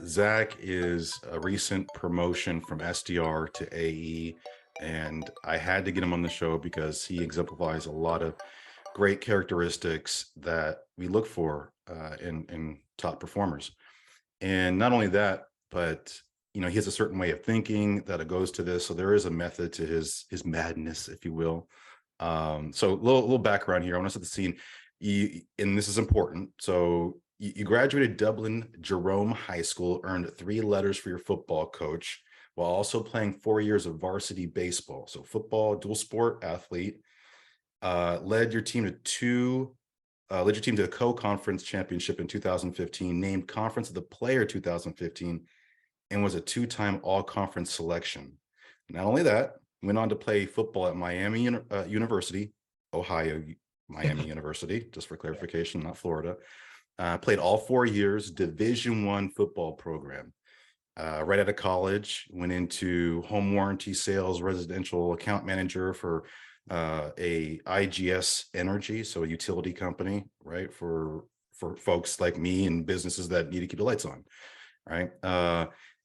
Zach is a recent promotion from SDR to AE, and I had to get him on the show because he exemplifies a lot of great characteristics that we look for in top performers. And not only that, but he has a certain way of thinking that it goes to this. So there is a method to his madness, if you will. So a little background here. I want to set the scene. And this is important. So you graduated Dublin Jerome High School, earned 3 letters for your football coach, while also playing 4 years of varsity baseball. So football, dual sport athlete. Led your team to the co-conference championship in 2015, named Conference of the Player 2015, and was a 2-time all-conference selection. Not only that, went on to play football at Miami University, Ohio, Miami University, just for clarification, not Florida. Played all 4 years, Division I football program. Right out of college, went into home warranty sales, residential account manager for a IGS Energy, so a utility company, right, for folks like me and businesses that need to keep the lights on, right?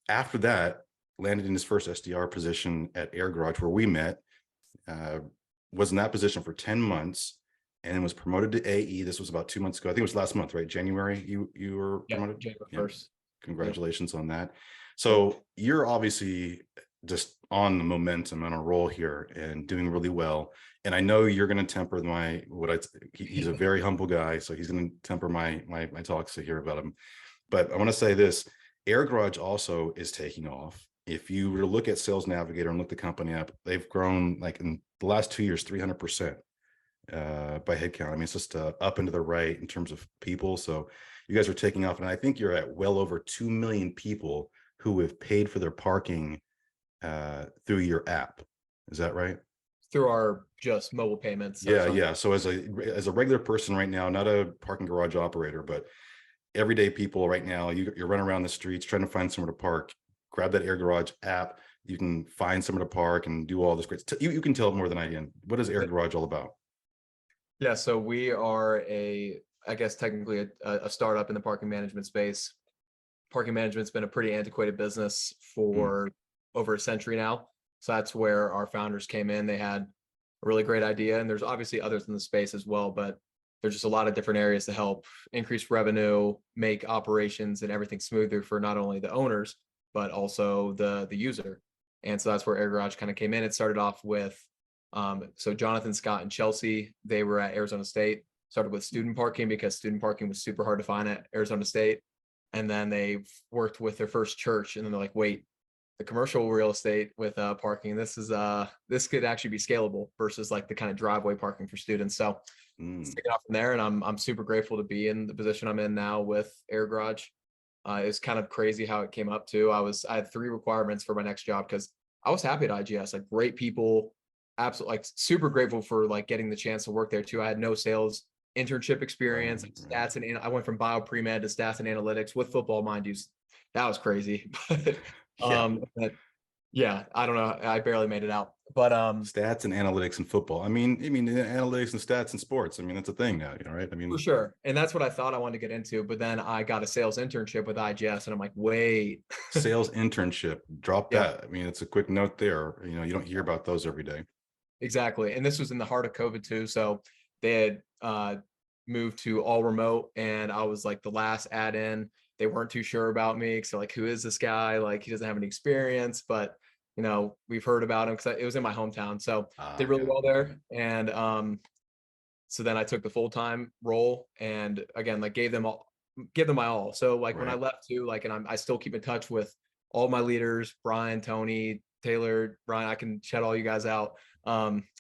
After that, landed in his first SDR position at AirGarage, where we met. Was in that position for 10 months and was promoted to AE. This was about 2 months ago. I think it was last month, right? January, you were promoted? January Yeah. 1st. Congratulations on that. So you're obviously just on the momentum on a roll here and doing really well. And I know you're going to temper he's a very humble guy, so he's going to temper my talks to hear about him. But I want to say this: AirGarage also is taking off. If you were to look at Sales Navigator and look the company up, they've grown like in the last 2 years 300% by headcount. I mean, it's just up and to the right in terms of people. So you guys are taking off, and I think you're at well over 2 million people who have paid for their parking through your app. Is that right? Through our just mobile payments. Yeah. So as a regular person right now, not a parking garage operator, but everyday people right now, you're running around the streets trying to find somewhere to park. Grab that AirGarage app. You can find somewhere to park and do all this great stuff. You can tell it more than I can. What is AirGarage all about? Yeah, so we are I guess technically a startup in the parking management space. Parking management's been a pretty antiquated business for over a century now. So that's where our founders came in. They had a really great idea, and there's obviously others in the space as well, but there's just a lot of different areas to help increase revenue, make operations and everything smoother for not only the owners, but also the user. And so that's where AirGarage kind of came in. It started off with, so Jonathan, Scott, and Chelsea, they were at Arizona State, started with student parking because student parking was super hard to find at Arizona State. And then they worked with their first church, and then they're like, wait, the commercial real estate with parking, this could actually be scalable versus like the kind of driveway parking for students. So it's taken off from there, and I'm super grateful to be in the position I'm in now with AirGarage. It's kind of crazy how it came up too. I had 3 requirements for my next job because I was happy at IGS, like great people, absolutely, like super grateful for like getting the chance to work there too. I had no sales internship experience, like stats, and I went from bio pre-med to stats and analytics with football, mind you. That was crazy. But yeah, I don't know. I barely made it out. But stats and analytics in football. I mean analytics and stats in sports. I mean, that's a thing now, right? I mean, for sure. And that's what I thought I wanted to get into. But then I got a sales internship with IGS, and I'm like, wait. Sales internship. Drop that. I mean, it's a quick note there. You don't hear about those every day. Exactly. And this was in the heart of COVID too. So they had moved to all remote, and I was like the last add in. They weren't too sure about me. So like, who is this guy? Like, he doesn't have any experience, but we've heard about him because it was in my hometown. So did really well there. And so then I took the full-time role, and again, like give them my all. So like when I left too, like, and I still keep in touch with all my leaders, Brian, Tony, Taylor, Brian, I can shout all you guys out.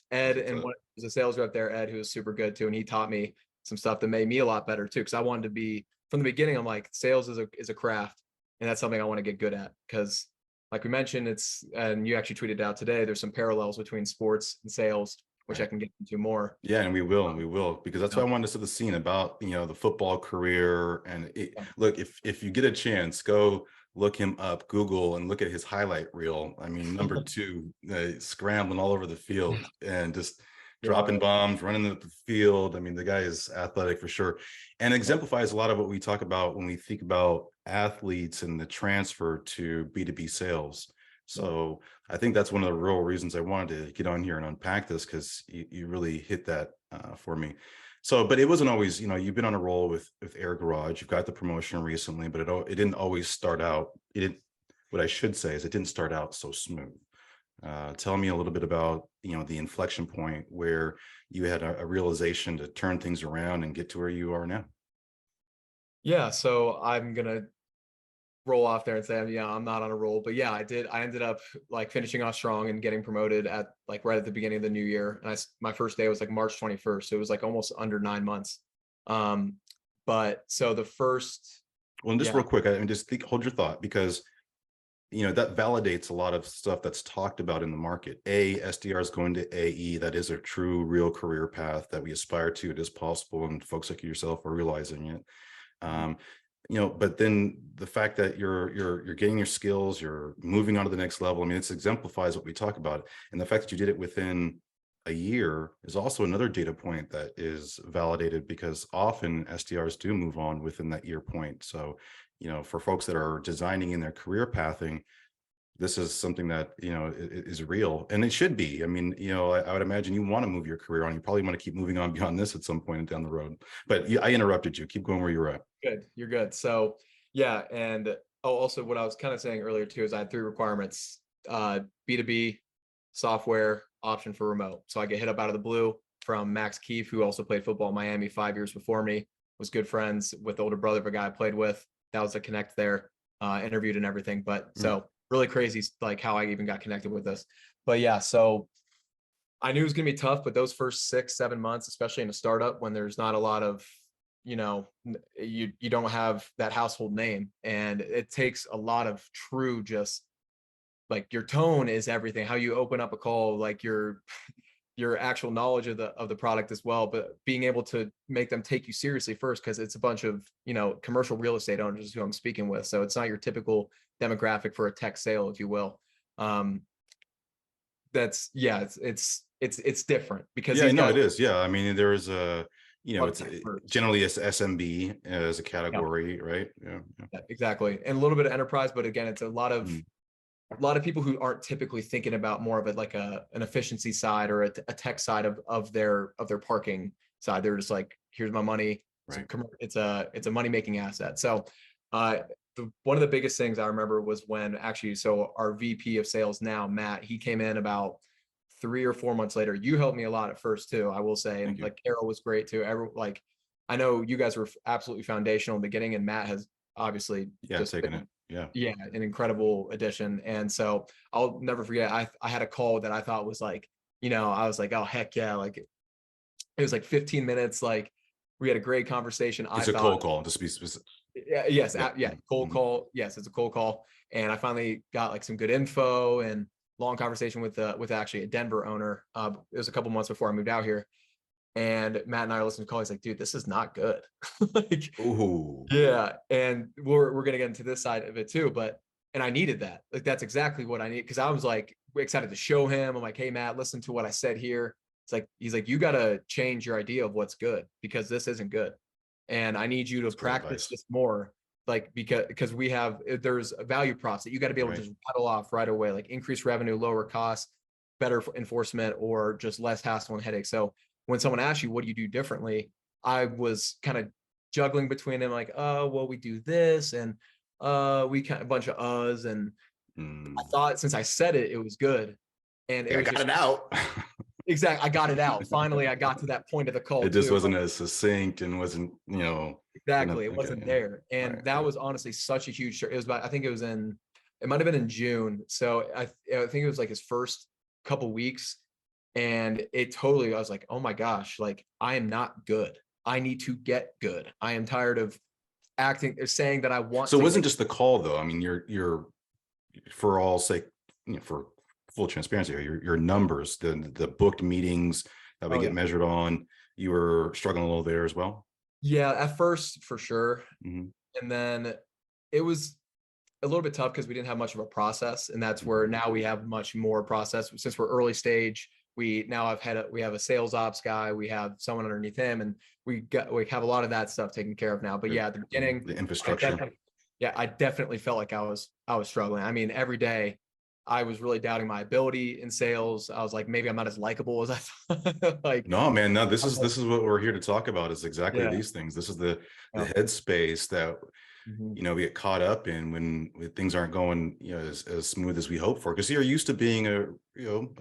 Ed, and one was a sales rep there, Ed, who was super good too. And he taught me some stuff that made me a lot better too. Cause I wanted to be, from the beginning, I'm like, sales is a craft, and that's something I want to get good at. Cause like we mentioned, and you actually tweeted out today, there's some parallels between sports and sales, which I can get into more. Yeah, and we will, because that's why I wanted to set the scene about, the football career. And look, if you get a chance, go look him up, Google, and look at his highlight reel. I mean, number 2, scrambling all over the field and just dropping bombs, running the field. I mean, the guy is athletic for sure, and exemplifies a lot of what we talk about when we think about athletes and the transfer to B2B sales. Yeah. So I think that's one of the real reasons I wanted to get on here and unpack this, because you really hit that for me. So, but it wasn't always, you've been on a roll with AirGarage. You've got the promotion recently, but it didn't always start out. It didn't. What I should say is it didn't start out so smooth. Tell me a little bit about the inflection point where you had a realization to turn things around and get to where you are now. Yeah, so I'm gonna roll off there and say, yeah, I'm not on a roll, but yeah, I ended up like finishing off strong and getting promoted at like right at the beginning of the new year. And my first day was like March 21st. So it was like almost under 9 months. But so the first, Well, and just yeah, real quick, I mean, just hold your thought, because that validates a lot of stuff that's talked about in the market. SDRs going to AE, that is a true, real career path that we aspire to. It is possible, and folks like yourself are realizing it. Um, but then the fact that you're getting your skills, you're moving on to the next level. I mean, it exemplifies what we talk about, and the fact that you did it within a year is also another data point that is validated, because often SDRs do move on within that year point. So, for folks that are designing in their career pathing, this is something that is real, and it should be. I mean, I would imagine you want to move your career on. You probably want to keep moving on beyond this at some point down the road. But I interrupted you. Keep going where you're at. good, you're good. So yeah, and also what I was kind of saying earlier too is I had 3 requirements: B2B, software, option for remote. So I get hit up out of the blue from Max Keefe, who also played football in Miami 5 years before me, was good friends with the older brother of a guy I played with. That was a connect there, interviewed and everything. But so really crazy, like how I even got connected with this. But yeah, so I knew it was gonna be tough, but those first 6, 7 months, especially in a startup when there's not a lot of, you don't have that household name, and it takes a lot of true, just like your tone is everything, how you open up a call, like your actual knowledge of the product as well, but being able to make them take you seriously first, because it's a bunch of commercial real estate owners who I'm speaking with, so it's not your typical demographic for a tech sale, if you will. That's yeah, it's different because Yeah, these no, guys it is. Yeah, I mean, there is love it's tech first. generally it's SMB as a Yeah, category, right? Yeah, yeah. yeah, exactly, and a little bit of enterprise, but again, it's a lot of Mm, people who aren't typically thinking about more of it like an efficiency side or a tech side of their parking side. They're just like, here's my money. right. It's a money making asset. So uh, one of the biggest things I remember was when actually, so our VP of sales now, Matt, he came in about 3 or 4 months later. You helped me a lot at first too, I will say, Thank and you. like Carol was great too. Like I know you guys were absolutely foundational in the beginning, and Matt has obviously Yeah, just taking been, it. Yeah. yeah, an incredible addition. And so I'll never forget, I had a call that I thought was like, I was like, oh heck yeah, like it was like 15 minutes, like we had a great conversation, I It's a thought. cold call, just be specific. Yeah, yes, Yeah. yeah, cold Mhm. call, yes, it's a cold call. And I finally got like some good info and long conversation with actually a Denver owner. It was a couple months before I moved out here, and Matt and I are listening to the call. He's like, dude, this is not good. Like, Ooh. yeah, and we're gonna get into this side of it too, but and I needed that. Like that's exactly what I need, because I was like excited to show him. I'm like, hey Matt, listen to what I said here. It's like he's like, you gotta change your idea of what's good, because this isn't good, and I need you to That's great practice advice. this more. Like because we have there's value props that you got to be able to Right. just rattle off right away, like increased revenue, lower costs, better enforcement, or just less hassle and headache. So when someone asks you what do you do differently, I was kind of juggling between them, like, oh, well, we do this, and we kind of a bunch of uhs, and I Mm. thought since I said it, it was good, and it Yeah, I was got just it out. exact. I got it out finally. I got to that point of the call It just too. wasn't as succinct and wasn't, Exactly, enough. it Okay, wasn't yeah. there, and Right, that right. was honestly such a huge. It was about, I think it was in, it might have been in June. So I think it was like his first couple weeks, and it totally. I was like, oh my gosh, like I am not good. I need to get good. I am tired of acting, saying that I want So it to wasn't get. just the call though. I mean, you're for all sake, for full transparency, your numbers, the booked meetings that we Oh get yeah, measured on, you were struggling a little there as well. yeah. At first, for sure, Hmm. and then it was a little bit tough because we didn't have much of a process, and that's where Hmm. now we have much more process. Since we're early stage, we now we have a sales ops guy, we have someone underneath him, and we have a lot of that stuff taken care of now. But Good. yeah, at the Yeah, beginning, the that infrastructure. Yeah, I definitely felt like I was struggling. I mean, every day I was really doubting my ability in sales. I was like, maybe I'm not as likable as I thought. Like, No, man, no, this I'm is like, this is what we're here to talk about, is exactly yeah, these things. This is the yeah, headspace that, mhm, we get caught up in when things aren't going, as smooth as we hope for. Because you're used to being a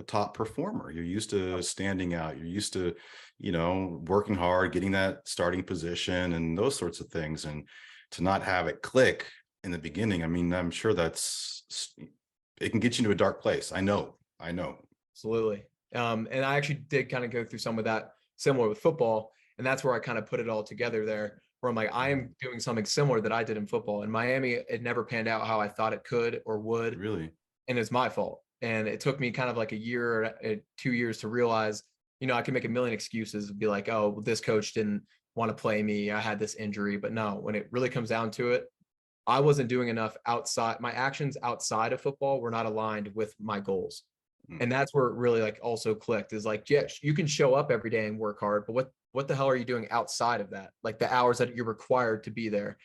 top performer. You're used to standing out. You're used to, working hard, getting that starting position and those sorts of things. And to not have it click in the beginning, I mean, I'm sure it can get you into a dark place. I know. absolutely. And I actually did kind of go through some of that similar with football, and that's where I kind of put it all together there. Where I'm like, I Mhm. am doing something similar that I did in football. In Miami, it never panned out how I thought it could or would, Really. and it's my fault. And it took me kind of like a year, 2 years to realize, I can make a million excuses and be like, oh, well, this coach didn't want to play me. I had this injury. But no, when it really comes down to it, I wasn't doing enough outside. My actions outside of football were not aligned with my goals. Mm. And that's where it really like also clicked, is like, yeah, you can show up every day and work hard, but what the hell are you doing outside of that? Like the hours that you're required to be there.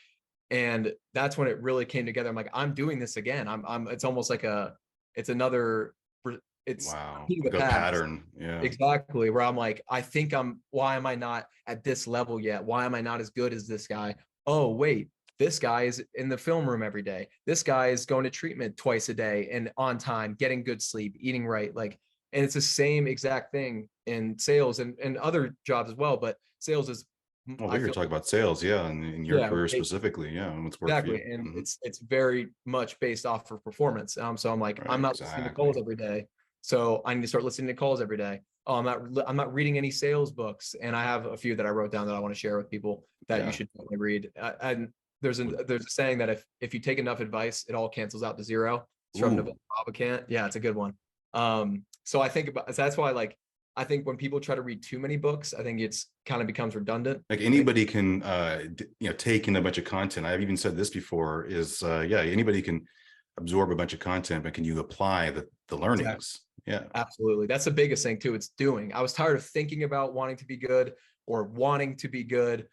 And that's when it really came together. I'm like, I'm doing this again. It's almost like it's another, it's Wow. repeating Like the a past. pattern. Yeah. Exactly. Where I'm like, why am I not at this level yet? Why am I not as good as this guy? Oh, wait, this guy is in the film room every day. This guy is going to treatment twice a day and on time, getting good sleep, eating right. Like, and it's the same exact thing in sales and other jobs as well. But sales is, Well, I we're here to feel talk like, about sales, yeah, and in your yeah, career specifically, yeah, and what's worked for exactly. you. And Hmm. it's very much based off of performance. So I'm like, I'm Right, not listening to calls exactly. every day. So I need to start listening to calls every day. Oh, I'm not reading any sales books. And I have a few that I wrote down that I want to share with people that you Yeah. should definitely read. And What- there's a saying that if you take enough advice, it all cancels out to zero. It's from Ooh, Naval Ravikant. Yeah, it's a good one. So I think about, so that's why, like, I think when people try to read too many books, I think it's kind of becomes redundant. like And anybody can, take in a bunch of content. I've even said this before. Is yeah, anybody can absorb a bunch of content, but can you apply the exactly. learnings? Yeah. Absolutely. That's the biggest thing too. It's doing. I was tired of thinking about wanting to be good or wanting to be good,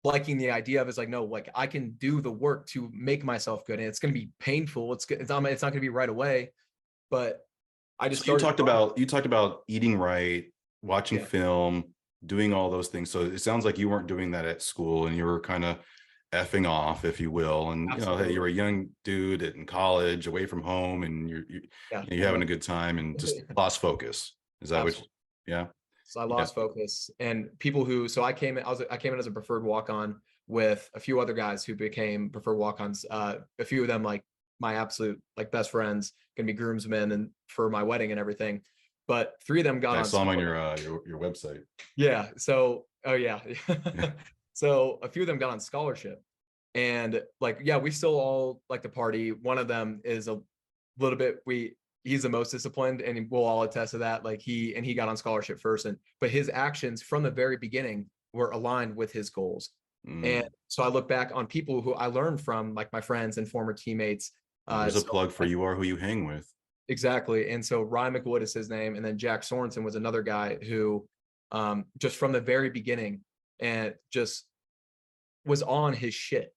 liking the idea of it's like, no, like I can do the work to make myself good. And it's going to be painful. It's not going to be right away, but I just So you started. talked about eating right, watching Yeah, film, doing all those things. So it sounds like you weren't doing that at school, and you were kind of effing off, if you will. And hey, you're absolutely. a young dude in college, away from home, and Yeah. you're having a good time, and just lost focus. Is that what? Absolutely. Yeah, So I yeah. lost focus, and people who, so I came in as a preferred walk-on with a few other guys who became preferred walk-ons. A few of them, like my absolute like best friends, gonna be groomsmen and for my wedding and everything. But three of them got I on saw them on scholarship. your website. Yeah. So, oh yeah. Yeah, So a few of them got on scholarship, and like, yeah, we still all like to party. One of them is a little bit, he's the most disciplined, and we'll all attest to that. Like he got on scholarship first, but his actions from the very beginning were aligned with his goals. And mm. so I look back on people who I learned from, like my friends and former teammates. Well, there's a So plug for like, you are who you hang with. exactly. And so Ryan McWood is his name. And then Jack Sorensen was another guy who, just from the very beginning and just was on his shit.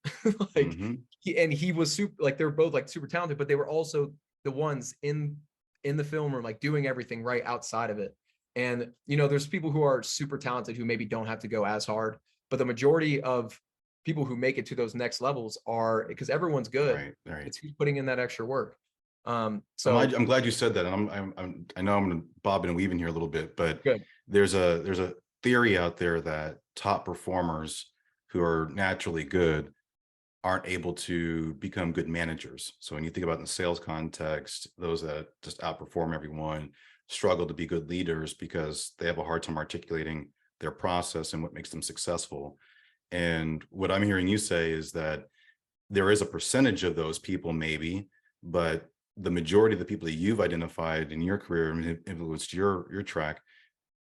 Like Hmm. he was super, like they were both like super talented, but they were also the ones in the film room, like doing everything right outside of it. And there's people who are super talented who maybe don't have to go as hard, but the majority of people who make it to those next levels are, because everyone's good. Right, right. It's who's putting in that extra work. I'm glad, So I'm glad you said that. And I know I'm going to bob and weave in here a little bit, but good. there's a theory out there that top performers who are naturally good aren't able to become good managers. So when you think about in the sales context, those that just outperform everyone struggle to be good leaders because they have a hard time articulating their process and what makes them successful. And what I'm hearing you say is that there is a percentage of those people maybe, but the majority of the people that you've identified in your career and influenced your track,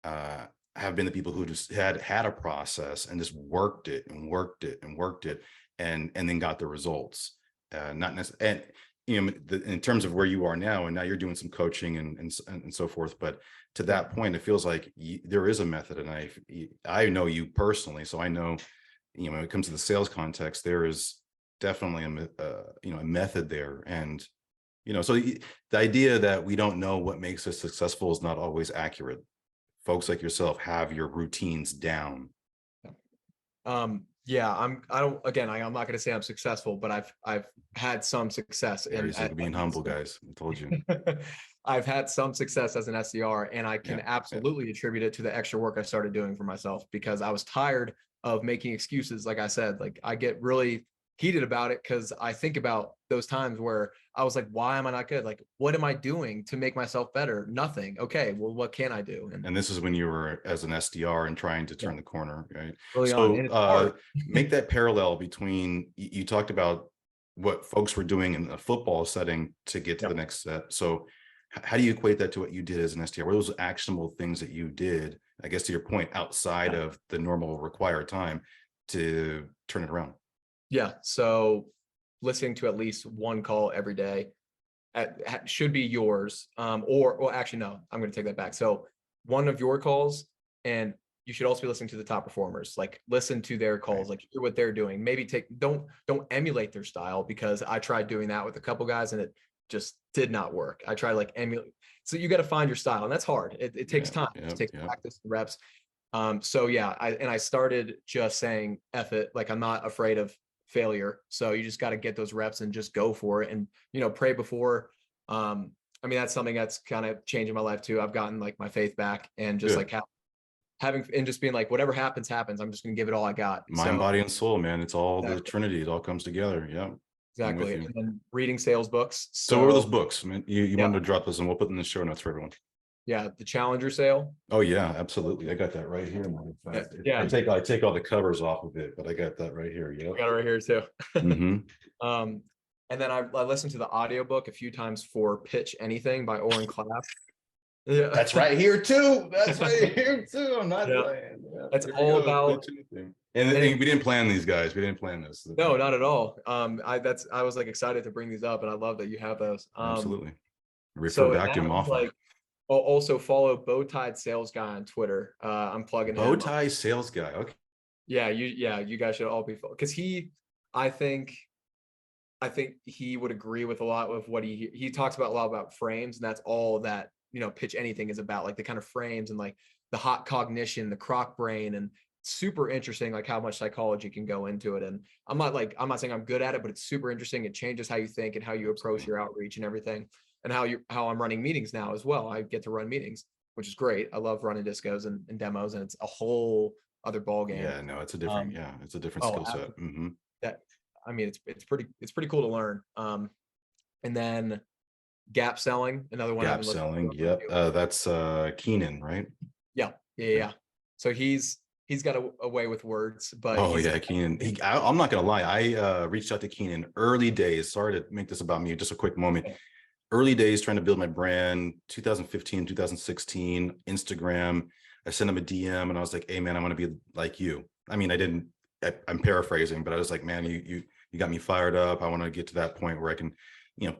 uh, have been the people who just had a process and just worked it and worked it and worked it, and then got the results. Not necessarily, and in terms of where you are now, and now you're doing some coaching and so forth. But to Yeah. that point, it feels like there is a method, and I know you personally, so I know, when it comes to the sales context, there is definitely a method there. And so the idea that we don't know what makes us successful is not always accurate. Folks like yourself have your routines down. Yeah, I'm not going to say I'm successful, but I've had some success There in he's like being humble, guys. I told you. I've had some success as an SDR, and I can Yeah, absolutely attribute it to the extra work I started doing for myself, because I was tired of making excuses. Like I said, like I get really heated about it because I think about those times where I was like, why am I not good? Like, what am I doing to make myself better? Nothing. Okay, well, what can I do? and this is when you were as an SDR and trying to Yeah, turn the corner, right? early on, So and it's hard. make that parallel between you talked about what folks were doing in a football setting to get to Yeah. the next step. So how do you equate that to what you did as an SDR? What are those actionable things that you did, I guess, to your point, outside of the normal required time to turn it around? Yeah. So listening to at least one call every day should be yours. Or well, actually, no, I'm going to take that back. So one of your calls, and you should also be listening to the top performers. Like listen to their Right. calls, like hear what they're doing. Maybe don't emulate their style, because I tried doing that with a couple guys and it just did not work. I tried like emulate. So you got to find your style, and that's hard. It takes Yeah, time. yeah, It takes yeah. practice and reps. So yeah, I started just saying F it. Like I'm not afraid of failure. So you just got to get those reps and just go for it, and pray before. I mean, that's something that's kind of changing my life too. I've gotten like my faith back, and just like Good. having and just being like, whatever happens, happens. I'm just gonna give it all I got. Mind, So body, and soul, man. It's all the exactly, Trinity. It all comes together. Yeah, I'm with exactly. you. And then reading sales books. So what were those So books? Man, you yeah, wanted to drop this, and we'll put them in the show notes for everyone. yeah, the Challenger sale. Oh yeah, absolutely. I got that right here. Matter of Yeah, fact, yeah, I take all the covers off of it, but I got that right here. I Yep. got it right here too. Mm-hmm. um, and then I listened to the audiobook a few times for Pitch Anything by Oren Clapp. Yeah. That's right here too. That's right here too. I'm not Yeah. playing. Yeah, It's here we all go. about, Pitch anything. And and we didn't plan these, guys. We didn't plan this. no, not at all. I was like excited to bring these up, and I love that you have those. Absolutely. Refer So back that to them was often. like, also follow Bowtied Sales Guy on Twitter. I'm plugging Bow him. tie sales guy. Okay. You guys should all be, because I think I think he would agree with a lot of what he talks about a lot about frames, and that's all that Pitch Anything is about, like the kind of frames and like the hot cognition, the croc brain, and super interesting, like how much psychology can go into it. And I'm not saying I'm good at it, but it's super interesting. It changes how you think and how you approach your outreach and everything, and how I'm running meetings now as well. I get to run meetings, which is great. I love running discos and demos, and it's a whole other ball game. Yeah, no, it's Um, it's a different oh, skill set. Mm-hmm. that I mean, it's pretty cool to learn. And then gap selling, another one I've Gap been listening selling. to. Yep. That's Keenan, right? Yeah. So he's got a way with words, but Oh he's yeah, Keenan. I'm not gonna lie. I reached out to Keenan early days. Sorry to make this about me. Just a quick moment. Early days trying to build my brand. 2015, 2016, Instagram. I sent him a DM and I was like, "Hey man, I want to be like you." I mean, I'm paraphrasing, but I was like, "Man, you got me fired up. I want to get to that point where I can,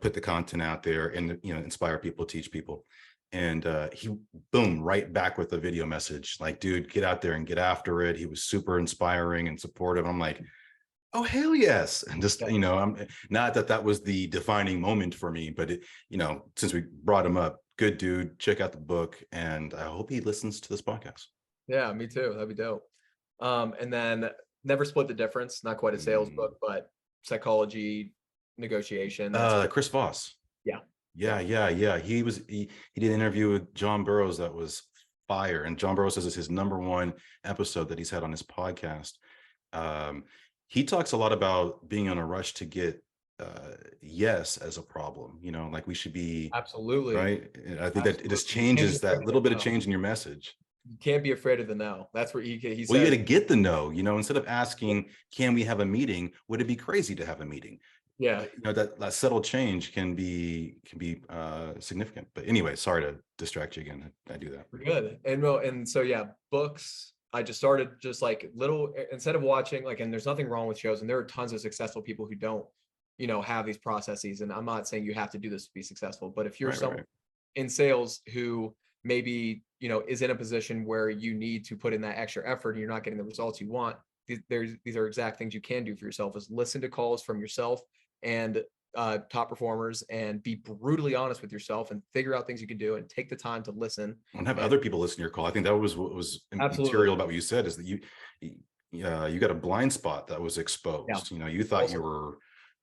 put the content out there and inspire people, teach people." And he boom right back with a video message like, "Dude, get out there and get after it." He was super inspiring and supportive. I'm like, oh hell yes. And just Yeah, I'm not that was the defining moment for me, but since we brought him up, good dude, check out the book, and I hope he listens to this podcast. yeah, me too. That'd be dope. And then Never Split the Difference, not quite a sales book, but psychology, negotiation. That's Chris Voss. yeah, Yeah. He did an interview with John Burroughs that was fire, and John Burroughs says it's his number one episode that he's had on his podcast. um he talks a lot about being on a rush to get yes as a problem, like we should be absolutely. right. And I think that it just Absolutely. You can't be changes afraid that of little bit the of no. change in your message. You can't be afraid of the no. That's where he Well, you got says, to get the no, instead of asking, can we have a meeting? Would it be crazy to have a meeting? yeah, That subtle change can be significant. But anyway, sorry to distract you again. I do that. we're good. And well, and so yeah, books. I just started just like little, instead of watching like, and there's nothing wrong with shows, and there are tons of successful people who don't, have these processes. And I'm not saying you have to do this to be successful, but if you're Right, right, someone right. in sales who maybe, is in a position where you need to put in that extra effort and you're not getting the results you want, these are exact things you can do for yourself, is listen to calls from yourself and top performers, and be brutally honest with yourself and figure out things you can do and take the time to listen. And have And other people listen to your call. I think that was what was absolutely. material about what you said, is that you got a blind spot that was Yeah. exposed. You thought Also, you were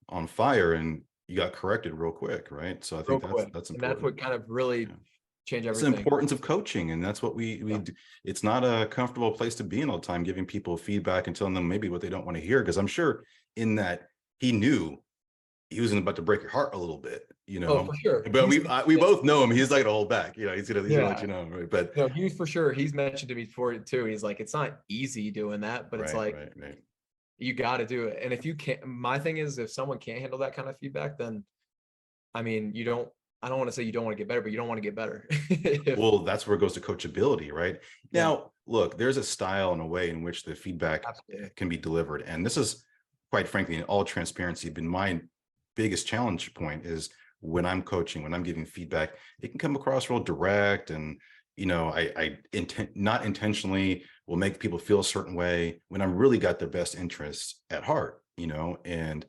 on fire and you got corrected real quick, right? So I real think quick. that's And that's important. what kind of really Yeah. changed It's the everything. importance of coaching, and that's what we Yeah. do. It's not a comfortable place to be in all the time, giving people feedback and telling them maybe what they don't want to hear, because I'm sure in that he knew he was about to break your heart a little bit, Oh, for sure. but we both know him. He's not gonna hold back. He's gonna let Yeah. you know, right? But No, he for sure. He's mentioned to me before too. He's like, it's not easy doing that, but it's right, like, right, right. you got to do it. And if you can't, my thing is, if someone can't handle that kind of feedback, then I mean, I don't want to say you don't want to get better, but you don't want to get better. If, Well, that's where it goes to coachability, right? yeah, Now, look, there's a style and a way in which the feedback absolutely. can be delivered. And this is, quite frankly, in all transparency, been my biggest challenge point, is when I'm coaching, when I'm giving feedback, it can come across real direct. And, not intentionally will make people feel a certain way when I'm really got their best interests at heart, and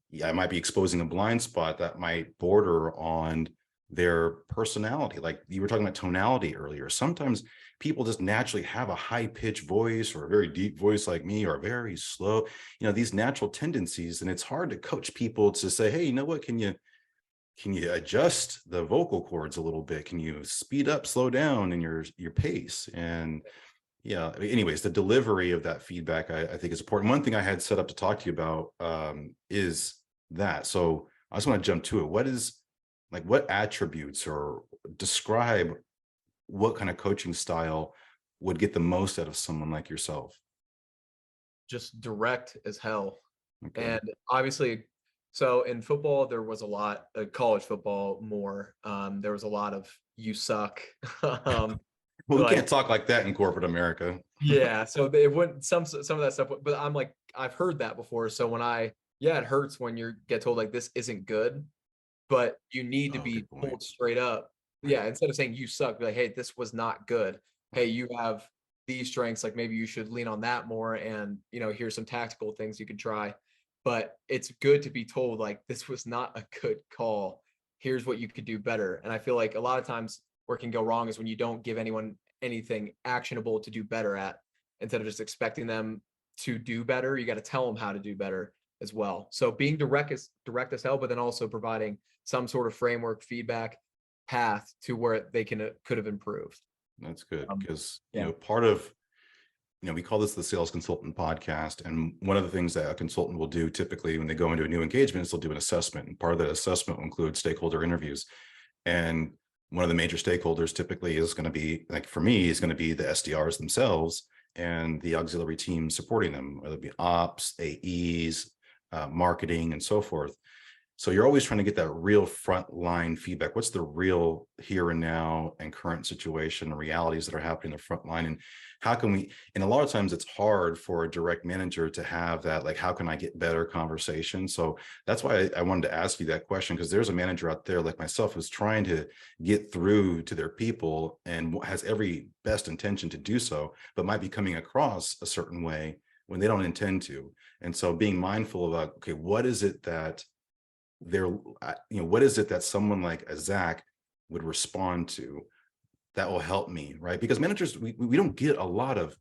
yeah, I might be exposing a blind spot that might border on their personality. Like you were talking about tonality earlier. Sometimes people just naturally have a high pitched voice, or a very deep voice like me, or very slow, these natural tendencies. And it's hard to coach people to say, hey, you know what, can you adjust the vocal cords a little bit? Can you speed up, slow down in your pace? And yeah, anyways, the delivery of that feedback, I think is important. One thing I had set up to talk to you about is that. So I just want to jump to it. What attributes, or describe what kind of coaching style would get the most out of someone like yourself? Just direct as hell. Okay. And obviously, so in football, there was a lot, college football more. There was a lot of you suck. um, Well, we like, can't talk like that in corporate America. yeah. So they wouldn't, some of that stuff, but I'm like, I've heard that before. So yeah, it hurts when you get told like this isn't good, but you need to Oh, be good point. told straight up. Right. Yeah, instead of saying you suck, be like, hey, this was not good. Hey, you have these strengths, like maybe you should lean on that more, and here's some tactical things you could try. But it's good to be told like this was not a good call. Here's what you could do better. And I feel like a lot of times where it can go wrong is when you don't give anyone anything actionable to do better at. Instead of just expecting them to do better, you got to tell them how to do better as well. So being direct as hell, but then also providing some sort of framework, feedback, path to where they could have improved. That's good, Um, because yeah, part of, we call this the sales consultant podcast. And one of the things that a consultant will do typically when they go into a new engagement is they'll do an assessment. And part of that assessment will include stakeholder interviews. And one of the major stakeholders typically is going to be, like for me, is going to be the SDRs themselves and the auxiliary team supporting them, whether it be ops, AEs, marketing, and so forth. So you're always trying to get that real frontline feedback. What's the real here and now and current situation and realities that are happening in the front line? And how can we, and a lot of times it's hard for a direct manager to have that, like, how can I get better conversation? So that's why I wanted to ask you that question, because there's a manager out there like myself who's trying to get through to their people and has every best intention to do so, but might be coming across a certain way when they don't intend to. And so being mindful about, okay, what is it that what is it that someone like a Zack would respond to that will help me, right? Because managers, we don't get a lot of,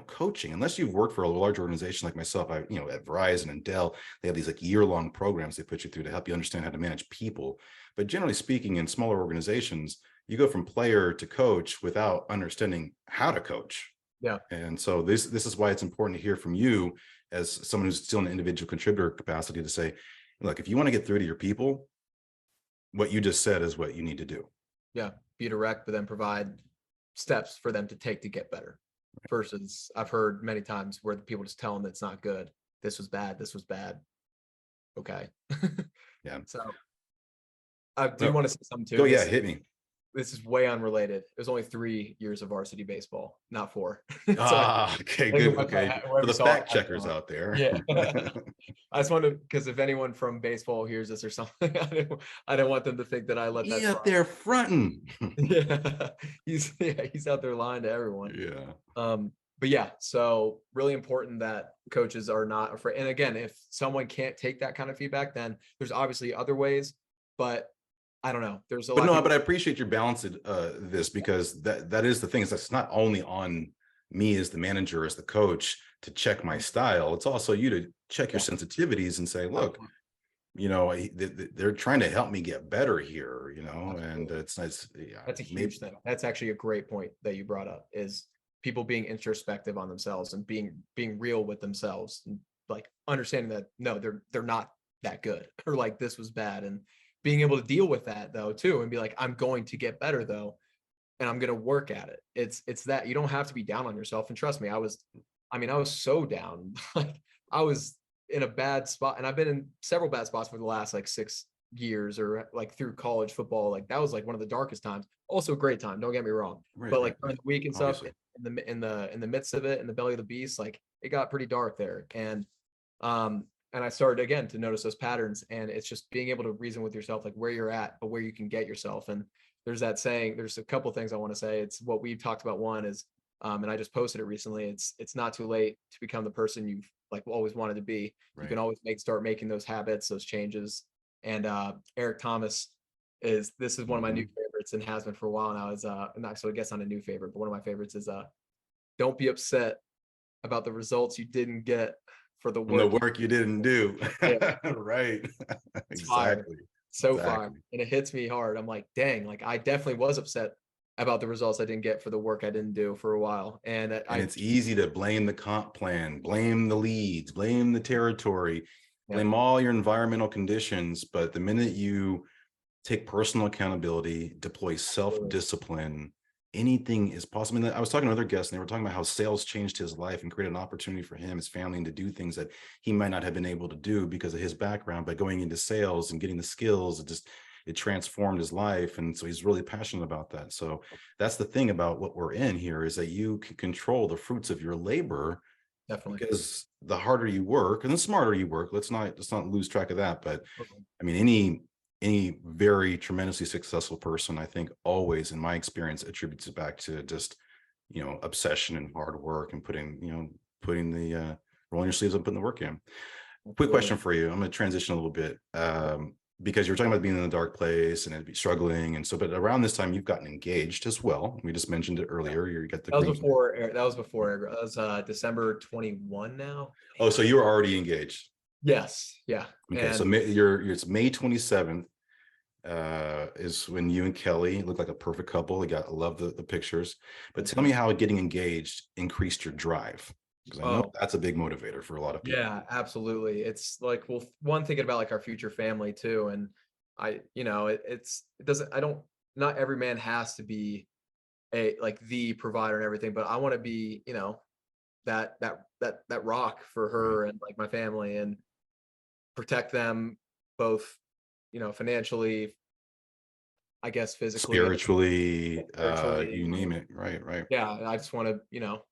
coaching unless you've worked for a large organization like myself. At Verizon and Dell, they have these like year-long programs they put you through to help you understand how to manage people. But generally speaking, in smaller organizations, you go from player to coach without understanding how to coach. yeah, And so this is why it's important to hear from you as someone who's still in an individual contributor capacity to say, look, if you want to get through to your people, what you just said is what you need to do. yeah. Be direct, but then provide steps for them to take to get better. Versus, I've heard many times where the people just tell them that it's not good. This was bad. This was bad. Okay. Yeah. So I do Well, want to say something go, too. yeah, hit me. This is way unrelated. It was only 3 years of varsity baseball, not 4. So Okay, I think good. if Okay. For whoever the saw it, fact checkers out there. yeah. I just wanted, because if anyone from baseball hears this or something, I don't want them to think that I let that He up slide. there fronting. Yeah, he's out there lying to everyone. Yeah. Um, but yeah, so really important that coaches are not afraid. And again, if someone can't take that kind of feedback, then there's obviously other ways, but I don't know. There's a But lot of no, people. but I appreciate your balance this, because that is the thing, is that's not only on me as the manager, as the coach, to check my style. It's also you to check your Yeah, sensitivities and say, look, absolutely. they're trying to help me get better here, and Absolutely. it's nice. Yeah, That's a maybe. huge thing. That's actually a great point that you brought up, is people being introspective on themselves and being real with themselves, and like understanding that no, they're not that good, or like this was bad, and being able to deal with that though too, and be like, I'm going to get better though, and I'm going to work at it. It's that you don't have to be down on yourself. And trust me, I was so down. Like I was in a bad spot, and I've been in several bad spots for the last like 6 years, or like through college football. Like that was like one of the darkest times. Also a great time, don't get me wrong. Right, But right, like during right. the week and stuff, Obviously. in the midst of it, in the belly of the beast, like it got pretty dark there. Um and I started again to notice those patterns, and it's just being able to reason with yourself, like where you're at, but where you can get yourself. And there's that saying, there's a couple things I want to say. It's what we've talked about. One is, and I just posted it recently. It's not too late to become the person you've like always wanted to be. You can Right. always start making those habits, those changes. And Eric Thomas this is one of my new Mhm. favorites, and has been for a while now. Is not, so I guess not a new favorite, but one of my favorites is don't be upset about the results you didn't get for the From the work you work you didn't do. did. Right. It's fire, Exactly. so fire, Exactly. and it hits me hard. I'm like, dang, like I definitely was upset about the results I didn't get for the work I didn't do for a while, and And it's easy to blame the comp plan, blame the leads, blame the territory, yeah, blame all your environmental conditions. But the minute you take personal accountability, deploy absolutely. self-discipline, anything is possible. I was talking to other guests, and they were talking about how sales changed his life and created an opportunity for him, his family, and to do things that he might not have been able to do because of his background. By going into sales and getting the skills, it transformed his life. And so he's really passionate about that. So that's the thing about what we're in here, is that you can control the fruits of your labor, Definitely. because the harder you work and the smarter you work, let's not lose track of that. But Okay. I mean, any very tremendously successful person, I think, always, in my experience, attributes it back to just, obsession and hard work, and putting the rolling your sleeves up, putting the work in. Quick Absolutely. question for you. I'm going to transition a little bit, because you were talking about being in a dark place and be struggling, and so. But around this time, you've gotten engaged as well. We just mentioned it Yeah. earlier. You got the That was green. before that was before that was December 21 now. Oh, so you were already engaged. Yes. Yeah. Okay, so And it's May 27th, is when you and Kelly look like a perfect couple. I love the pictures. But thank tell you. me how getting engaged increased your drive, because I know Oh, that's a big motivator for a lot of people. yeah, absolutely. It's like, well, one, thinking about like our future family too. And it doesn't, I don't, not every man has to be a like the provider and everything, but I want to be, that rock for Right. her and like my family, and protect them both, financially, I guess physically, Spiritually, spiritually. you name it. Right, right. Yeah, and I just want to be her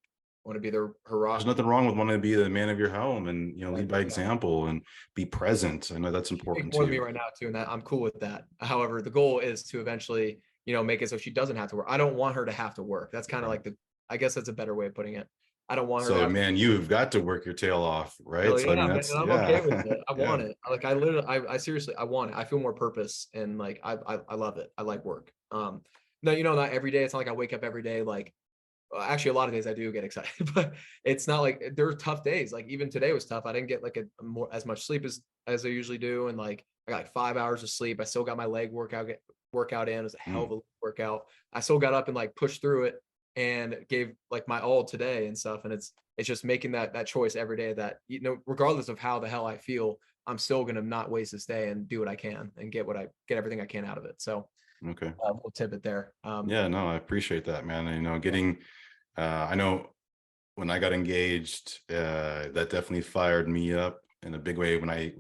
There's rock. nothing wrong with wanting to be the man of your home and lead Right. by example and be present. I know that's She makes important more than me too. right now too, and that I'm cool with that. However, the goal is to eventually, make it so she doesn't have to work. I don't want her to have to work. That's kind of Right. like I guess that's a better way of putting it. I don't want her to So have to. man, you've got to work your tail off, right? Hell So I mean, yeah, man, that's, and I'm okay yeah. with it. I Yeah. want it. Like I literally, I seriously, I want it. I feel more purpose, and like I love it. I like work. No, not every day. It's not like I wake up every day like. Actually, a lot of days I do get excited, but it's not like there are tough days. Like even today was tough. I didn't get like a more as much sleep as I usually do, and like I got like 5 hours of sleep. I still got my leg workout in. It was a hell of Mm. a workout. I still got up and like pushed through it and gave like my all today and stuff. And it's just making that choice every day that regardless of how the hell I feel, I'm still gonna not waste this day and do what I can and get everything I can out of it. So Okay. we'll tip it there. Yeah, no, I appreciate that, man. And, getting, I know when I got engaged, that definitely fired me up in a big way. When I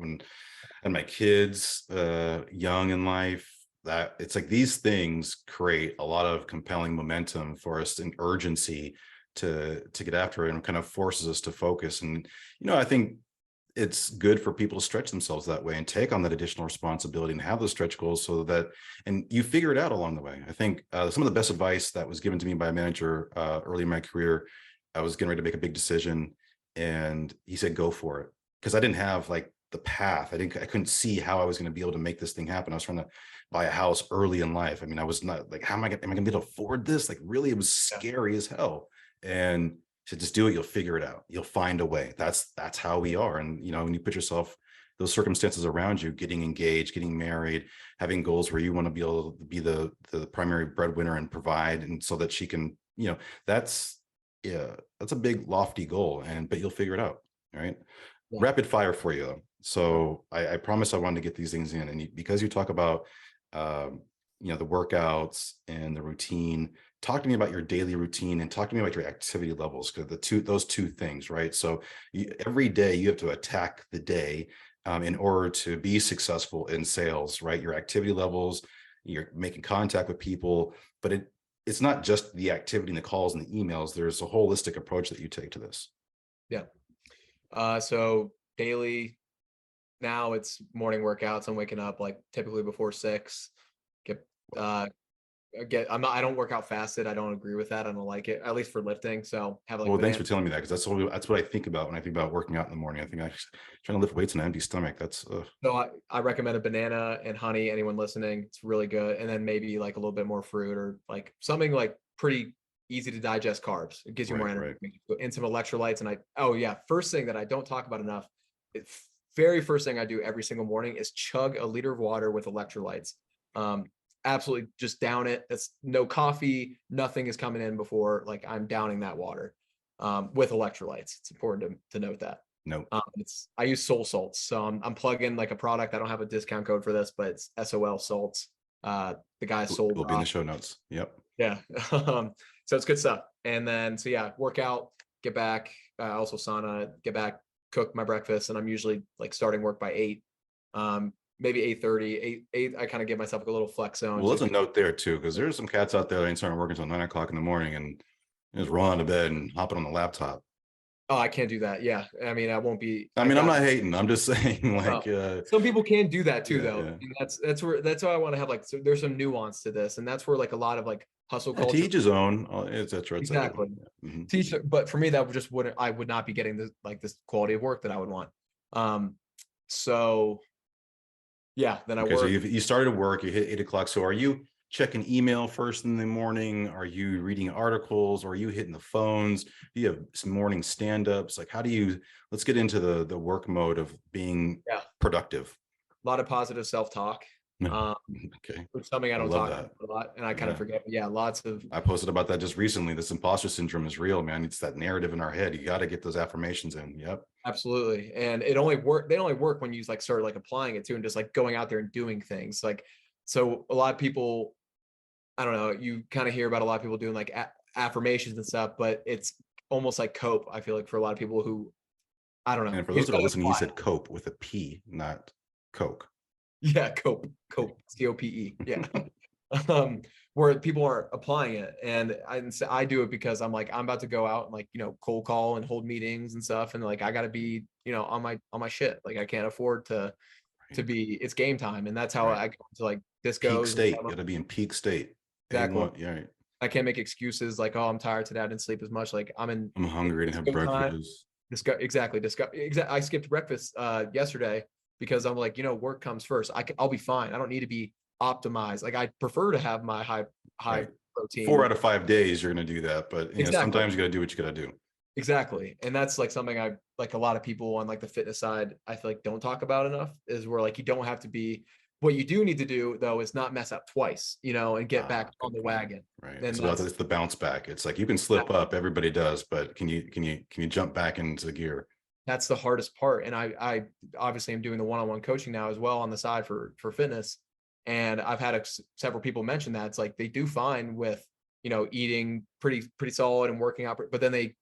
had my kids, young in life, that it's like these things create a lot of compelling momentum for us and urgency to get after it, and kind of forces us to focus. And, I think it's good for people to stretch themselves that way and take on that additional responsibility and have those stretch goals, so that, and you figure it out along the way. I think some of the best advice that was given to me by a manager early in my career, I was getting ready to make a big decision, and he said, "Go for it," because I didn't have like the path. I couldn't see how I was going to be able to make this thing happen. I was trying to buy a house early in life. I mean, I was not like, how am I going to be able to afford this? Like, really, it was Yeah. scary as hell. And he said, just do it. You'll figure it out. You'll find a way. That's how we are. And when you put yourself, those circumstances around you, getting engaged, getting married, having goals where you want to be able to be the primary breadwinner and provide, and so that she can, that's, yeah, that's a big lofty goal. But you'll figure it out. Right. Yeah. Rapid fire for you though. So I promise I wanted to get these things in, and because you talk about um, the workouts and the routine, talk to me about your daily routine and talk to me about your activity levels, because those two things, right? So every day you have to attack the day in order to be successful in sales, right? Your activity levels, you're making contact with people, but it's not just the activity and the calls and the emails. There's a holistic approach that you take to this. Yeah. So daily, now it's morning workouts. I'm waking up like typically before 6. I don't work out fasted. I don't agree with that. I don't like it, at least for lifting. So have like Well, thanks banana. for telling me that, because that's what I think about when I think about working out in the morning. I think trying to lift weights on an empty stomach. That's So I recommend a banana and honey. Anyone listening, it's really good. And then maybe like a little bit more fruit, or like something like pretty easy to digest carbs. It gives you more energy. And some electrolytes. And first thing that I don't talk about enough, very first thing I do every single morning is chug a liter of water with electrolytes. Absolutely just down it. That's no coffee, nothing is coming in before, like, I'm downing that water with electrolytes. It's important to note that. no. I use Soul Salts, so I'm plugging like a product. I don't have a discount code for this, but it's SOL Salts. The guy sold. Will be in the show notes. Yep. Yeah. So it's good stuff. And then work out, get back. Also sauna, get back, cook my breakfast, and I'm usually like starting work by 8. Maybe 8:30, 8. I kind of give myself a little flex zone. Well, there's a note there too, because there's some cats out there that ain't starting working until 9 o'clock in the morning and just rolling out of bed and hopping on the laptop. Oh, I can't do that. Yeah. I mean, I won't be. I'm not hating. I'm just saying, like, some people can do that too, though. Yeah. And that's why I want to have, like, so there's some nuance to this, and that's where like a lot of like hustle culture. To each his own, et cetera, et cetera. Exactly. Mm-hmm. But for me, that just I would not be getting this quality of work that I would want. So yeah, then I work. So you started work, you hit 8 o'clock. So are you checking email first in the morning? Are you reading articles? Or are you hitting the phones? Do you have some morning stand-ups? Like, let's get into the work mode of being productive. A lot of positive self-talk. Okay. Which is something I don't talk about a lot, and I kind of forget. But yeah, lots of. I posted about that just recently. This imposter syndrome is real, man. It's that narrative in our head. You got to get those affirmations in. Yep. Absolutely. And they only work when you like start like applying it too, and just like going out there and doing things. Like, so a lot of people, I don't know, you kind of hear about a lot of people doing like affirmations and stuff, but it's almost like cope. I feel like for a lot of people who, I don't know. And for those that are listening, you said cope with a P, not Coke. Yeah, cope, COPE. Yeah. Where people are applying it, and I do it because I'm like, I'm about to go out and like, cold call and hold meetings and stuff, and like I got to be, on my shit. Like, I can't afford to be. It's game time, and that's how I go to like discos. Peak state. You got to be in peak state. Exactly. Yeah. I can't make excuses like, oh, I'm tired today, I didn't sleep as much. Like, I'm hungry and have breakfast. Exactly. I skipped breakfast yesterday because I'm like, work comes first. I'll be fine. I don't need to be optimized. Like, I prefer to have my high protein. 4 out of 5 days you're going to do that, but sometimes you got to do what you got to do. Exactly. And that's like something I like a lot of people on like the fitness side, I feel like don't talk about enough, is where like you don't have to be. What you do need to do though is not mess up twice, and get back on the wagon. Right. And so it's the bounce back. It's like you can slip up, everybody does, but can you jump back into gear? That's the hardest part. And I obviously am doing the one-on-one coaching now as well on the side for fitness. And I've had several people mention that it's like they do fine with, eating pretty solid and working out, but then they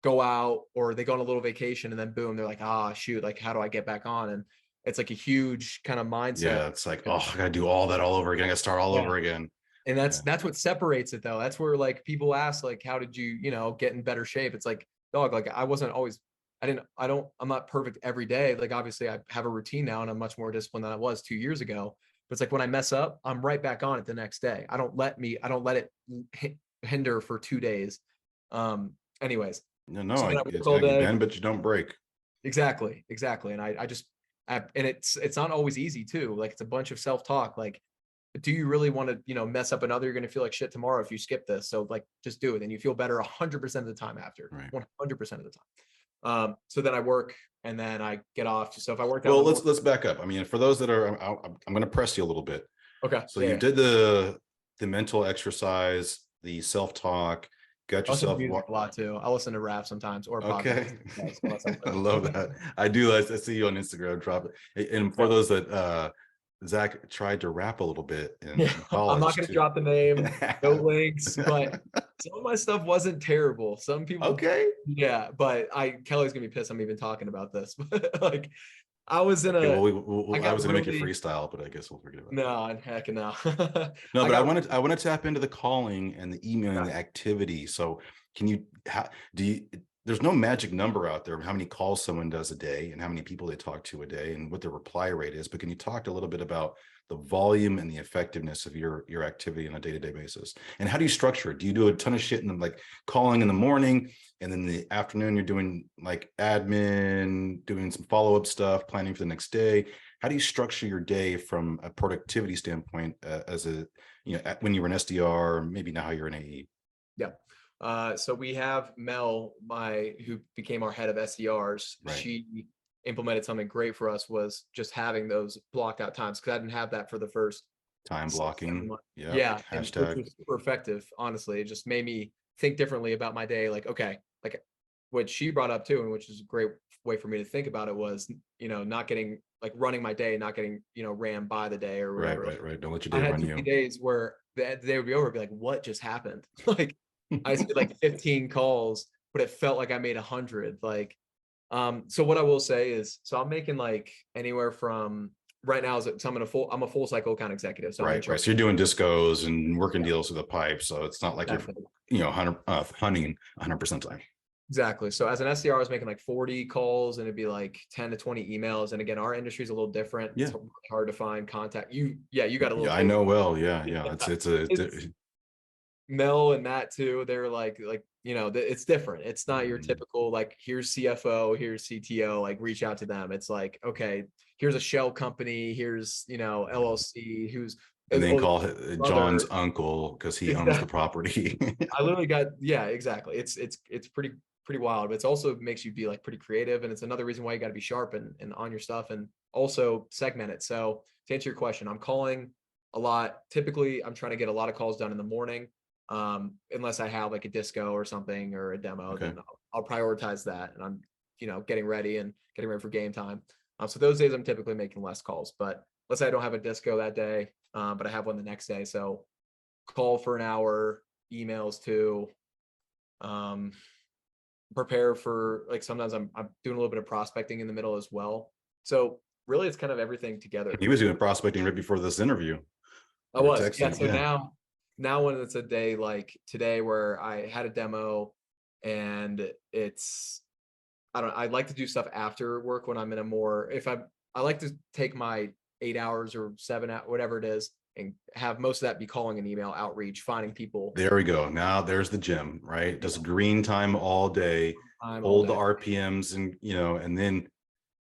go out or they go on a little vacation and then boom, they're like, shoot, like, how do I get back on? And it's like a huge kind of mindset. Yeah. It's like, I got to do all that all over again. I got to start all over again. And that's what separates it though. That's where like people ask, like, how did you, get in better shape? It's like, dog, like I wasn't always, I'm not perfect every day. Like, obviously I have a routine now and I'm much more disciplined than I was 2 years ago. But it's like when I mess up, I'm right back on it the next day. I don't let it hinder for 2 days. anyways, No, so then I it's work all like you day. bend, but you don't break. Exactly. And and it's not always easy too. Like it's a bunch of self-talk. Like, do you really want to, mess up another? You're going to feel like shit tomorrow if you skip this. So like, just do it. And you feel better 100% of the time after, Right. 100% of the time. So then I work and then I get off. So if I worked out in Well, the morning, let's back up. I mean, for those that are, I'm going to press you a little bit. okay. So Yeah. you Yeah. did the mental exercise, the self-talk, got I listen to yourself music a lot too. I listen to rap sometimes or podcasts. okay. Yes, unless I'm I love that. I do. I see you on Instagram. Drop it. And for those that Zach tried to rap a little bit Yeah, in I'm not college going to too. drop the name, no links, but some of my stuff wasn't terrible. Some people, Okay. yeah, but Kelly's gonna be pissed I'm even talking about this. But like, I was in Okay. a, Well, I I got was gonna make you really, freestyle, but I guess we'll forget about that. no, heck no. No, I but got, I want to tap into the calling and the emailing, the activity. So can you do you there's no magic number out there of how many calls someone does a day and how many people they talk to a day and what their reply rate is, but can you talk a little bit about the volume and the effectiveness of your activity on a day-to-day basis? And how do you structure it? Do you do a ton of shit in the like calling in the morning and then in the afternoon you're doing like admin, doing some follow-up stuff, planning for the next day? How do you structure your day from a productivity standpoint as a when you were an SDR, maybe now you're an AE? yeah. So we have Mel, who became our head of SDRs. Right. She implemented something great for us, was just having those blocked out times, because I didn't have that for the first Time 6, 7 blocking. months. Yeah. Yeah, and which Hashtag. was super effective. Honestly, it just made me think differently about my day. Like, okay, like what she brought up too, and which is a great way for me to think about it, was not getting, like, running my day, not getting ran by the day or Right, whatever. right, right. Don't let your I day had run too many you. days where the day would be over, I'd be like, what just happened? Like, I did like 15 calls, but it felt like I made 100. Like, so what I will say is, so I'm making like anywhere from, right now, so I'm a full cycle account executive. So I'm in Right, right. charge. So you're doing discos and working deals with a pipe. So it's not like you're, Exactly. 100% time. Exactly. So as an SDR, I was making like 40 calls and it'd be like 10 to 20 emails. And again, our industry is a little different. Yeah. It's hard to find contact. You got a little Yeah, I taste. know. Well, yeah, yeah. It's Mel and Matt too. They're like, it's different. It's not your typical, like, here's CFO, here's CTO, like, reach out to them. It's like, okay, here's a shell company, here's, LLC, who's, and then oh, call John's brother. uncle because he owns the Exactly. property. I literally got, yeah, exactly. It's pretty wild, but it's also makes you be like pretty creative. And it's another reason why you got to be sharp and on your stuff, and also segment it. So to answer your question, I'm calling a lot. Typically, I'm trying to get a lot of calls done in the morning. Unless I have like a disco or something or a demo, Okay. then I'll prioritize that. And I'm, getting ready for game time. So those days I'm typically making less calls, but let's say I don't have a disco that day, but I have one the next day. So call for an hour, emails too, prepare for, like, sometimes I'm doing a little bit of prospecting in the middle as well. So really it's kind of everything together. He was doing prospecting right before this interview. I We were was, yeah. texting. So Yeah. now when it's a day like today where I had a demo and I like to do stuff after work when I'm in a more, I like to take my 8 hours or 7 hours, whatever it is, and have most of that be calling and email outreach, finding people. There we go. Now there's the gym, right? Just green time all day, Time all hold the day. RPMs and then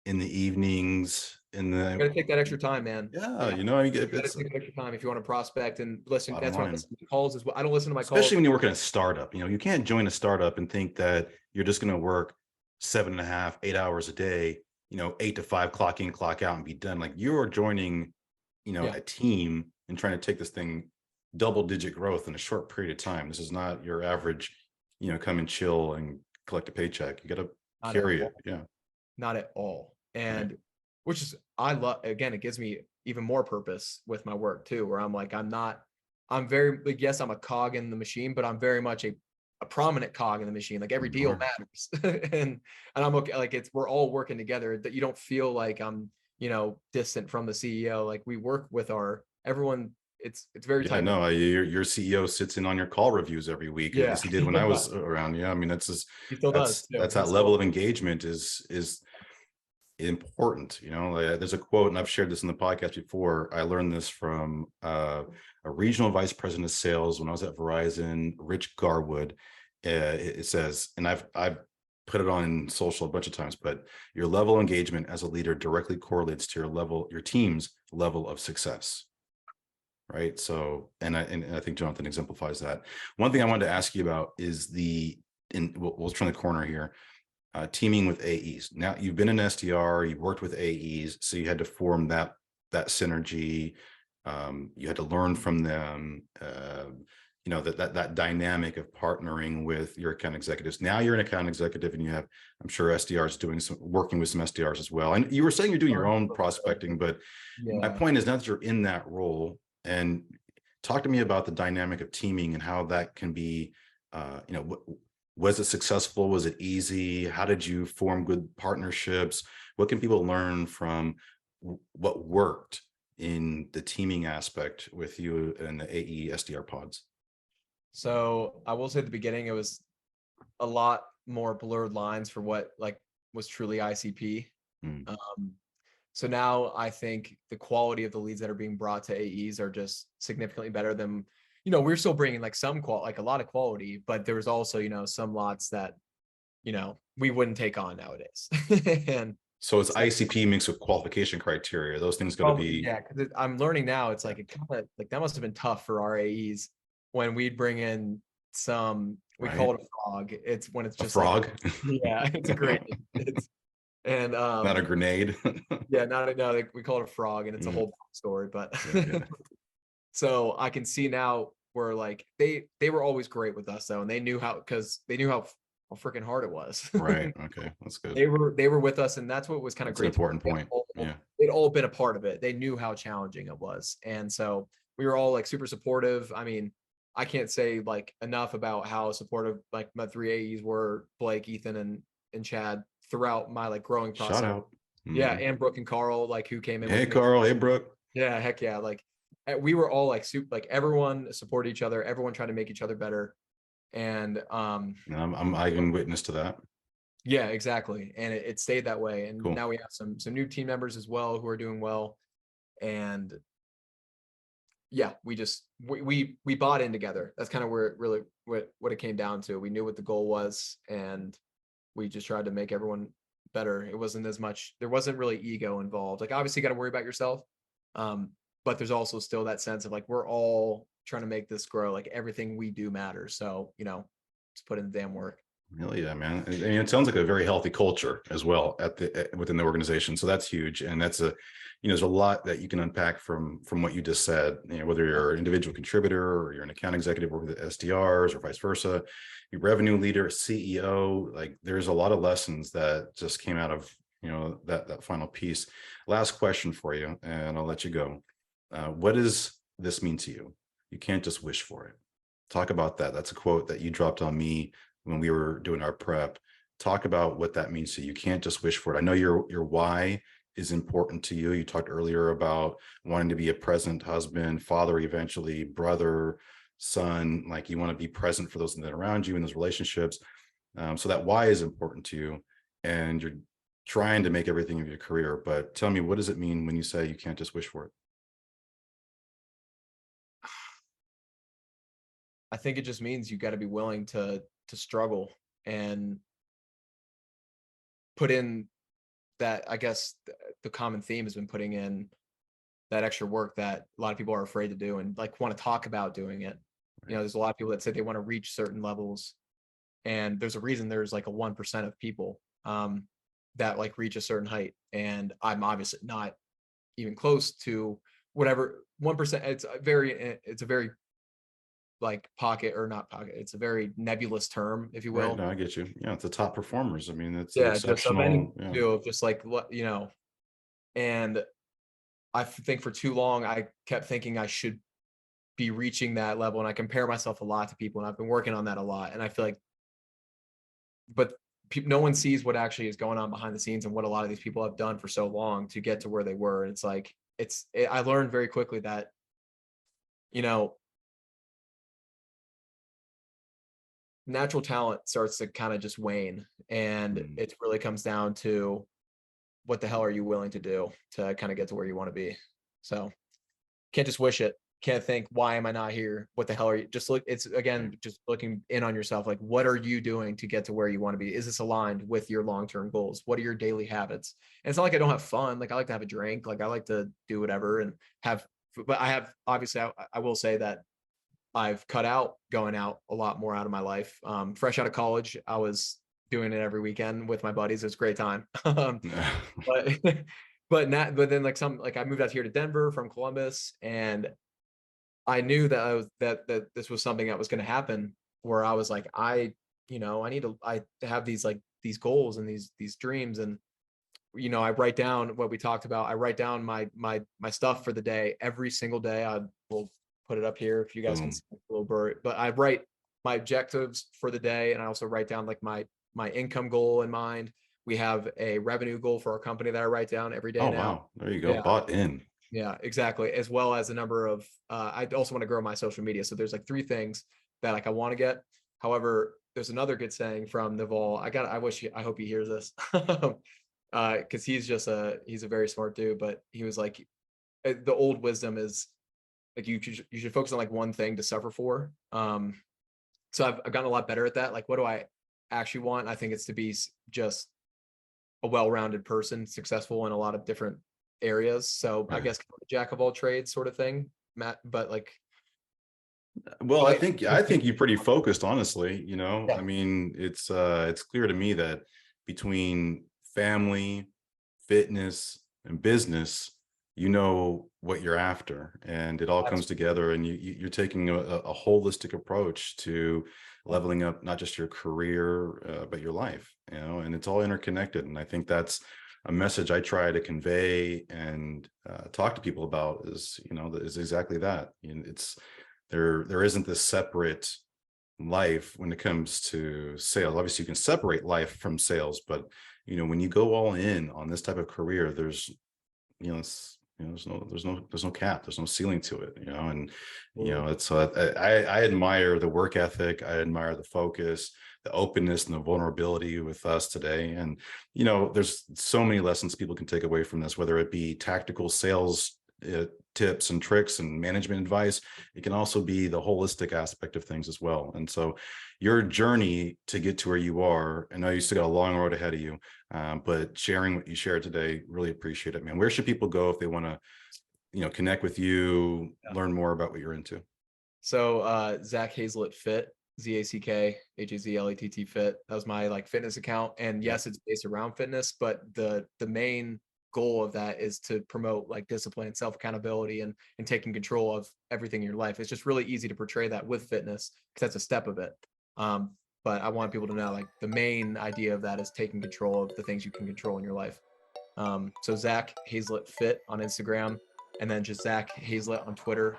in the evenings, in You got to the, take that extra time, man. yeah, Yeah. I get You got to it's take extra time if you want to prospect and listen. bottom That's why I line. listen to calls as well. I don't listen to my calls. Especially when you work in a startup, you can't join a startup and think that you're just going to work 7.5, 8 hours a day, 8 to 5, clock in, clock out and be done. Like you're joining, Yeah. a team and trying to take this thing double-digit growth in a short period of time. This is not your average, come and chill and collect a paycheck. You got to Not at carry all. it. Yeah. Not at all. Right. And which is, I love, again, it gives me even more purpose with my work too, where I'm like, I'm very, like, yes, I'm a cog in the machine, but I'm very much a prominent cog in the machine. Like every deal matters. and I'm okay. Like we're all working together, that you don't feel like I'm, distant from the CEO. Like we work with everyone. It's very Yeah, tight. no, your CEO sits in on your call reviews every week. At Yeah. least he did when I was around. Yeah, I mean that's just He still does too. that's that level of engagement is important. There's a quote, and I've shared this in the podcast before. I learned this from a regional vice president of sales when I was at Verizon, Rich Garwood, it says, and I've put it on social a bunch of times, but your level of engagement as a leader directly correlates to your team's level of success. Right. So, and I think Jonathan exemplifies that. One thing I wanted to ask you about is we'll turn the corner here. Teaming with AEs. Now you've been an SDR, you've worked with AEs, so you had to form that synergy. You had to learn from them. That dynamic of partnering with your account executives. Now you're an account executive, and you have, I'm sure, SDRs working with some SDRs as well. And you were saying you're doing your own prospecting, but my point is, now that you're in that role, and talk to me about the dynamic of teaming and how that can be, was it successful? Was it easy? How did you form good partnerships? What can people learn from what worked in the teaming aspect with you and the AE SDR pods? So I will say at the beginning, it was a lot more blurred lines for what like was truly ICP. So now I think the quality of the leads that are being brought to AEs are just significantly better than, we're still bringing like like a lot of quality, but there was also, some lots that, we wouldn't take on nowadays. And so it's ICP mixed with qualification criteria. Those things got to be. Yeah, because I'm learning now. It's like, it kind of like that must have been tough for our AEs when we'd bring in we call it a frog. It's when it's just a frog. Like, yeah, it's a great. And not a grenade. Yeah, no, we call it a frog, and it's a whole story. But so I can see now where like they were always great with us though, and they knew how freaking hard it was. Right. Okay, that's good. They were with us, and that's what was kind of great. An important point. They'd all been a part of it. They knew how challenging it was, and so we were all like super supportive. I mean, I can't say like enough about how supportive like my 3 AEs were, Blake, Ethan, and Chad, throughout my like growing process. Shout out. Yeah, and Brooke and Carl, like, who came in. Hey, Carl. Hey, Brooke. Yeah, heck yeah. Like, we were all like super, like everyone supported each other. Everyone tried to make each other better. And I can witness to that. Yeah, exactly. And it stayed that way. And now we have some new team members as well who are doing well. And yeah, we bought in together. That's kind of where it really what it came down to. We knew what the goal was, and we just tried to make everyone better. It wasn't as much, there wasn't really ego involved. Like, obviously you got to worry about yourself. But there's also still that sense of like, we're all trying to make this grow. Like, everything we do matters. So, let's put in the damn work. Hell yeah, man. I mean, it sounds like a very healthy culture as well within the organization. So that's huge. And that's there's a lot that you can unpack from what you just said, whether you're an individual contributor or you're an account executive working with SDRs or vice versa, your revenue leader, CEO, like there's a lot of lessons that just came out of, that final piece. Last question for you, and I'll let you go. What does this mean to you? You can't just wish for it. Talk about that. That's a quote that you dropped on me when we were doing our prep. Talk about what that means to you. You can't just wish for it. I know your why is important to you. You talked earlier about wanting to be a present husband, father, eventually brother, son. Like, you want to be present for those that are around you in those relationships. So that why is important to you, and you're trying to make everything of your career. But tell me, what does it mean when you say you can't just wish for it? I think it just means you got to be willing to struggle and put in that. I guess the common theme has been putting in that extra work that a lot of people are afraid to do and like want to talk about doing it. Right. There's a lot of people that say they want to reach certain levels, and there's a reason there's like a 1% of people that like reach a certain height, and I'm obviously not even close to whatever 1%. It's a very like pocket, or not pocket, it's a very nebulous term, if you will. Right, no, I get you. Yeah, it's the top performers. I mean, it's exceptional. Just like, and I think for too long I kept thinking I should be reaching that level, and I compare myself a lot to people, and I've been working on that a lot. And I feel like, but no one sees what actually is going on behind the scenes and what a lot of these people have done for so long to get to where they were. And it's like, I learned very quickly that, natural talent starts to kind of just wane, and it really comes down to what the hell are you willing to do to kind of get to where you want to be. So can't just wish it. can't think, why am I not here? What the hell are you? Just look, it's again, just looking in on yourself. Like, what are you doing to get to where you want to be? Is this aligned with your long-term goals? What are your daily habits? And it's not like I don't have fun. Like, I like to have a drink. Like, I like to do whatever and have, but I have, obviously, I will say that I've cut out going out a lot more out of my life. Fresh out of college, I was doing it every weekend with my buddies. It was a great time. But but then like I moved out here to Denver from Columbus, and I knew that that this was something that was going to happen, where I was like, I need to, I have these goals and these dreams. And I write down what we talked about. I write down my stuff for the day every single day. I will put it up here if you guys can Boom. see a little bird. But I write my objectives for the day, and I also write down like my income goal in mind. We have a revenue goal for our company that I write down every day Oh, now. wow. There you go. Yeah, Bought in. yeah, exactly. As well as a number of, I also want to grow my social media. So there's like three things that like I want to get. However, there's another good saying from Naval. I hope he hears this. Cause he's a very smart dude, but he was like, the old wisdom is like, you should focus on like one thing to suffer for. So I've gotten a lot better at that. Like, what do I actually want? I think it's to be just a well-rounded person, successful in a lot of different areas. So I Right. guess jack of all trades sort of thing, Matt. But like, Well, like I think you're pretty focused, honestly. I yeah, mean, it's clear to me that between family, fitness, and business, you know what you're after, and it all comes together. And you're taking a holistic approach to leveling up not just your career, but your life. And it's all interconnected. And I think that's a message I try to convey and talk to people about is exactly that. It's there isn't this separate life when it comes to sales. Obviously, you can separate life from sales, but when you go all in on this type of career, there's there's no cap, there's no ceiling to it. And it's I admire the work ethic, I admire the focus, the openness, and the vulnerability with us today. And there's so many lessons people can take away from this, whether it be tactical sales tips and tricks and management advice. It can also be the holistic aspect of things as well. And so your journey to get to where you are, I know you still got a long road ahead of you, but sharing what you shared today, really appreciate it, man. Where should people go if they want to connect with you, yeah. learn more about what you're into? So Zack Hazlett Fit, ZACK HAZLETT Fit. That was my like fitness account. And Yeah. yes, it's based around fitness, but the main goal of that is to promote like discipline, self accountability, and taking control of everything in your life. It's just really easy to portray that with fitness because that's a step of it. Um, but I want people to know like the main idea of that is taking control of the things you can control in your life. So Zack Hazlett Fit on Instagram, and then just Zack Hazlett on Twitter.